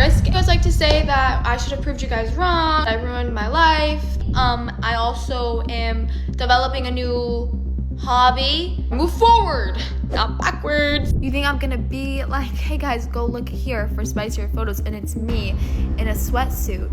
You guys like to say that I should have proved you guys wrong. I ruined my life. I also am developing a new hobby. Move forward, not backwards. You think I'm gonna be like, hey guys, go look here for spicier photos, and it's me in a sweatsuit?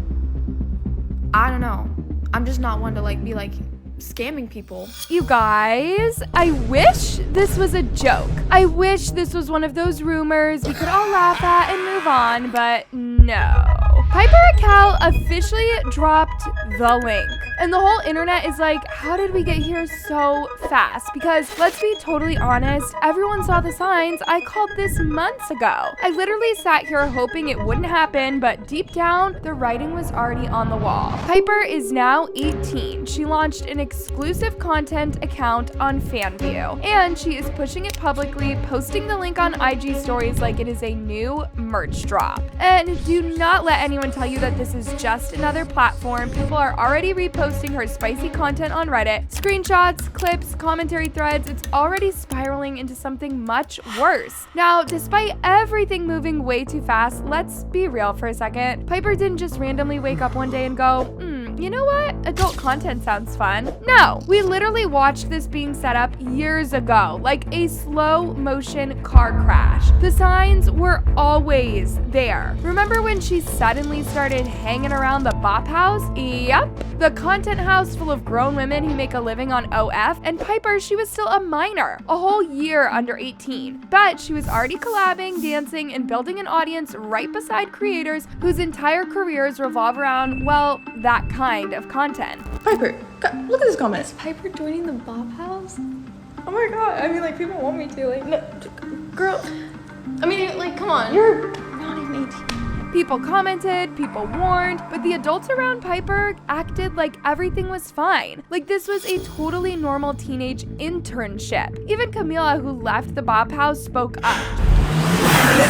I don't know. I'm just not one to like be like scamming people. You guys, I wish this was a joke. I wish this was one of those rumors we could all laugh at and move on, but no. Piper Rockelle officially dropped the link. And the whole internet is like, how did we get here so fast? Because let's be totally honest, everyone saw the signs. I called this months ago. I literally sat here hoping it wouldn't happen, but deep down, the writing was already on the wall. Piper is now 18. She launched an exclusive content account on FanView, and she is pushing it publicly, posting the link on IG stories like it is a new merch drop. And do not let anyone tell you that this is just another platform. People are already reposting her spicy content on Reddit. Screenshots, clips, commentary threads, it's already spiraling into something much worse. Now, despite everything moving way too fast, let's be real for a second. Piper didn't just randomly wake up one day and go, you know what? Adult content sounds fun. No, we literally watched this being set up years ago, like a slow motion car crash. The signs were always there. Remember when she suddenly started hanging around the Bop House? Yep, the content house full of grown women who make a living on OF, and Piper, she was still a minor, a whole year under 18. But she was already collabing, dancing, and building an audience right beside creators whose entire careers revolve around, well, that kind of content. Piper, look at this comment. Is Piper joining the Bop House? Oh my god, I mean, like, people want me to, like, no, girl, I mean, like, come on. You're not even 18. People commented, people warned, but the adults around Piper acted like everything was fine. Like this was a totally normal teenage internship. Even Camila, who left the Bop House, spoke up.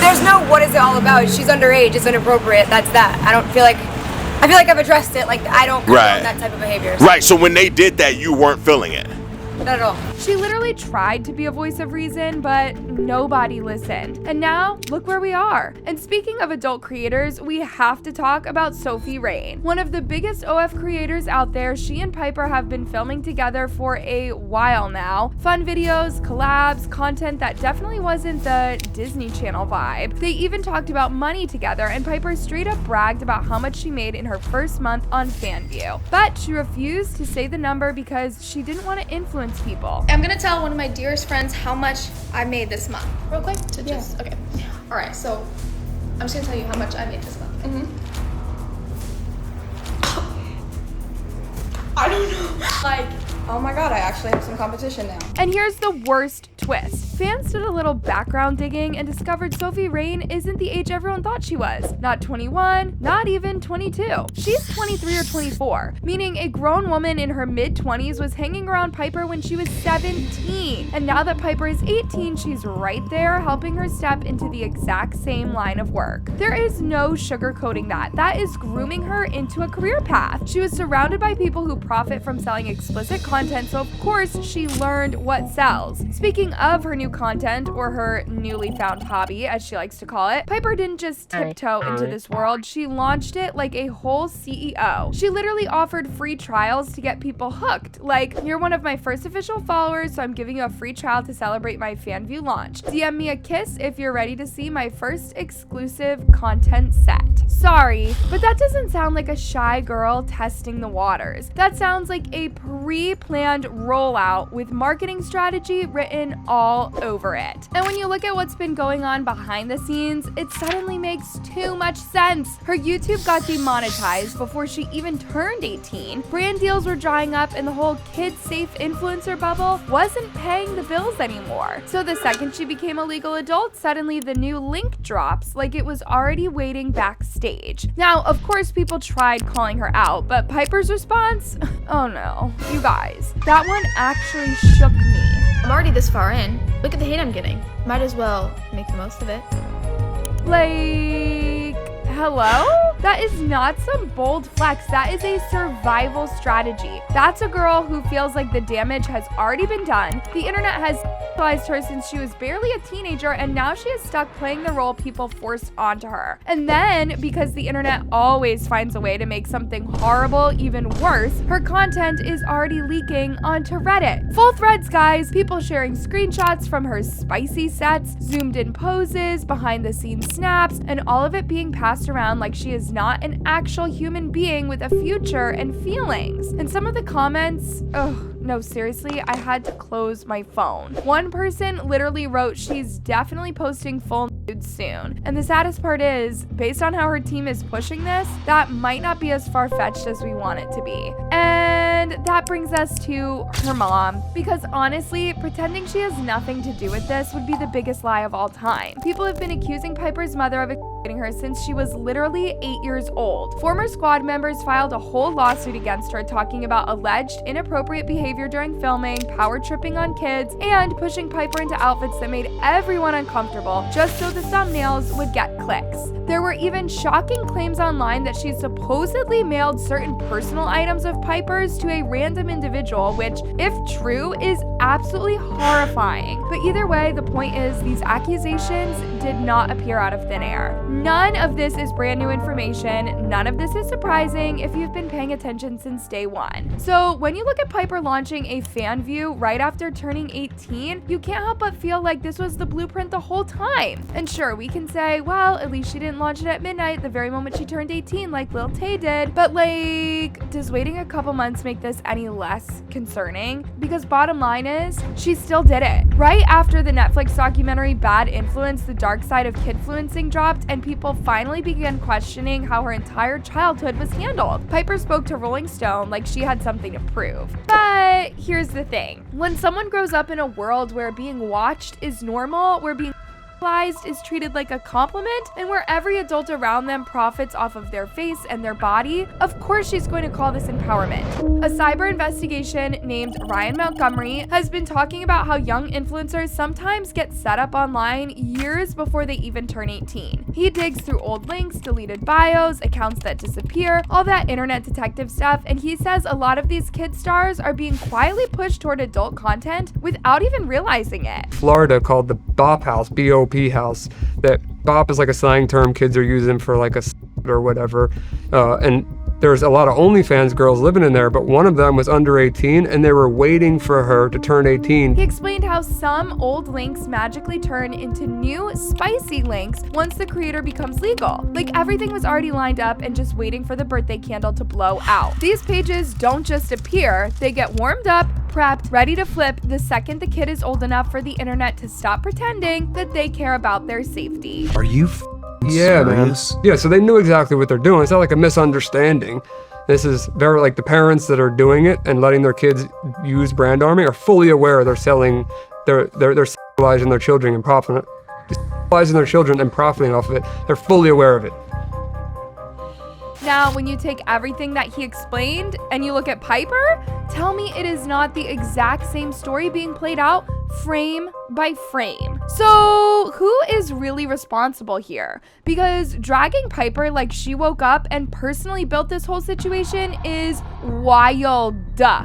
There's no what is it all about. She's underage, it's inappropriate, that's that. I feel like I've addressed it, like I don't condone that type of behavior. Right, so when they did that, you weren't feeling it? Not at all. She literally tried to be a voice of reason, but nobody listened. And now, look where we are. And speaking of adult creators, we have to talk about Sophie Rain. One of the biggest OF creators out there, she and Piper have been filming together for a while now. Fun videos, collabs, content that definitely wasn't the Disney Channel vibe. They even talked about money together, and Piper straight up bragged about how much she made in her first month on FanView. But she refused to say the number because she didn't want to influence people. I'm gonna tell one of my dearest friends how much I made this month. Real quick to just, okay. All right, so I'm just gonna tell you how much I made this month. I don't know. Like, oh my god, I actually have some competition now. And here's the worst twist. Fans did a little background digging and discovered Sophie Rain isn't the age everyone thought she was. Not 21, not even 22. She's 23 or 24, meaning a grown woman in her mid-20s was hanging around Piper when she was 17. And now that Piper is 18, she's right there helping her step into the exact same line of work. There is no sugarcoating that. That is grooming her into a career path. She was surrounded by people who profit from selling explicit content, so of course she learned what sells. Speaking of her new content, or her newly found hobby, as she likes to call it, Piper didn't just tiptoe into this world, she launched it like a whole CEO. She literally offered free trials to get people hooked, like, you're one of my first official followers, so I'm giving you a free trial to celebrate my FanView launch. DM me a kiss if you're ready to see my first exclusive content set. Sorry, but that doesn't sound like a shy girl testing the waters. That sounds like a pre-planned rollout with marketing strategy written all over it. And when you look at what's been going on behind the scenes, it suddenly makes too much sense. Her YouTube got demonetized before she even turned 18. Brand deals were drying up, and the whole kid-safe influencer bubble wasn't paying the bills anymore. So the second she became a legal adult, suddenly the new link drops like it was already waiting backstage. Now, of course, people tried calling her out, but Piper's response? Oh no. You guys, that one actually shook me. I'm already this far in. Look at the hate I'm getting. Might as well make the most of it. Like, hello? That is not some bold flex. That is a survival strategy. That's a girl who feels like the damage has already been done. The internet has sexualized her since she was barely a teenager, and now she is stuck playing the role people forced onto her. And then, because the internet always finds a way to make something horrible even worse, her content is already leaking onto Reddit. Full threads, guys. People sharing screenshots from her spicy sets, zoomed in poses, behind the scenes snaps, and all of it being passed around like she is not an actual human being with a future and feelings. And some of the comments, no, seriously, I had to close my phone. One person literally wrote, "She's definitely posting full nudes soon." And the saddest part is, based on how her team is pushing this, that might not be as far-fetched as we want it to be. And that brings us to her mom, because honestly, pretending she has nothing to do with this would be the biggest lie of all time. People have been accusing Piper's mother of exploiting her since she was literally 8 years old. Former squad members filed a whole lawsuit against her, talking about alleged inappropriate behavior during filming, power tripping on kids, and pushing Piper into outfits that made everyone uncomfortable just so the thumbnails would get clicks. There were even shocking claims online that she supposedly mailed certain personal items of Piper's to a random individual, which, if true, is absolutely horrifying. But either way, the point is, these accusations did not appear out of thin air. None of this is brand new information. None of this is surprising if you've been paying attention since day one. So when you look at Piper launching a fan view right after turning 18, you can't help but feel like this was the blueprint the whole time. And sure, we can say, well, at least she didn't launch it at midnight the very moment she turned 18 like Lil Tay did. But like, does waiting a couple months make this any less concerning? Because bottom line is, she still did it. Right after the Netflix documentary Bad Influence, The Dark Side of Kidfluencing dropped, and people finally began questioning how her entire childhood was handled, Piper spoke to Rolling Stone like she had something to prove. But here's the thing. When someone grows up in a world where being watched is normal, where being is treated like a compliment, and where every adult around them profits off of their face and their body, of course she's going to call this empowerment. A cyber investigation named Ryan Montgomery has been talking about how young influencers sometimes get set up online years before they even turn 18. He digs through old links, deleted bios, accounts that disappear, all that internet detective stuff, and he says a lot of these kid stars are being quietly pushed toward adult content without even realizing it. Florida called the BOP house, BOP house. That BOP is like a slang term kids are using for like a or whatever. And there's a lot of OnlyFans girls living in there, but one of them was under 18 and they were waiting for her to turn 18. He explained how some old links magically turn into new spicy links once the creator becomes legal. Like everything was already lined up and just waiting for the birthday candle to blow out. These pages don't just appear, they get warmed up, prepped, ready to flip the second the kid is old enough for the internet to stop pretending that they care about their safety. Are you Yeah, serious? man. Yeah, so they knew exactly what they're doing. It's not like a misunderstanding. This is very like the parents that are doing it and letting their kids use brand arming are fully aware they're selling, they're sexualizing their children and profiting off of it. They're fully aware of it. Now, when you take everything that he explained and you look at Piper, tell me it is not the exact same story being played out frame by frame. So who is really responsible here? Because dragging Piper like she woke up and personally built this whole situation is wild.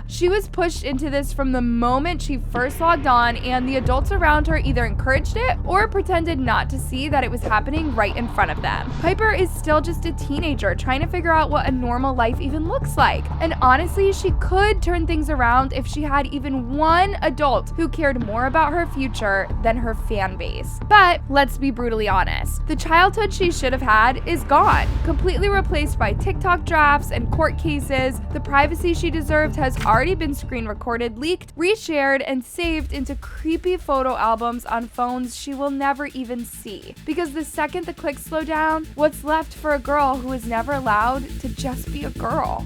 She was pushed into this from the moment she first logged on, and the adults around her either encouraged it or pretended not to see that it was happening right in front of them. Piper is still just a teenager trying to figure out what a normal life even looks like. And honestly, she could turn things around if she had even one adult who cared more about her future than her fan base. But let's be brutally honest. The childhood she should have had is gone, completely replaced by TikTok drafts and court cases. The privacy she deserved has already been screen recorded, leaked, reshared, and saved into creepy photo albums on phones she will never even see. Because the second the clicks slow down, what's left for a girl who is never allowed to just be a girl?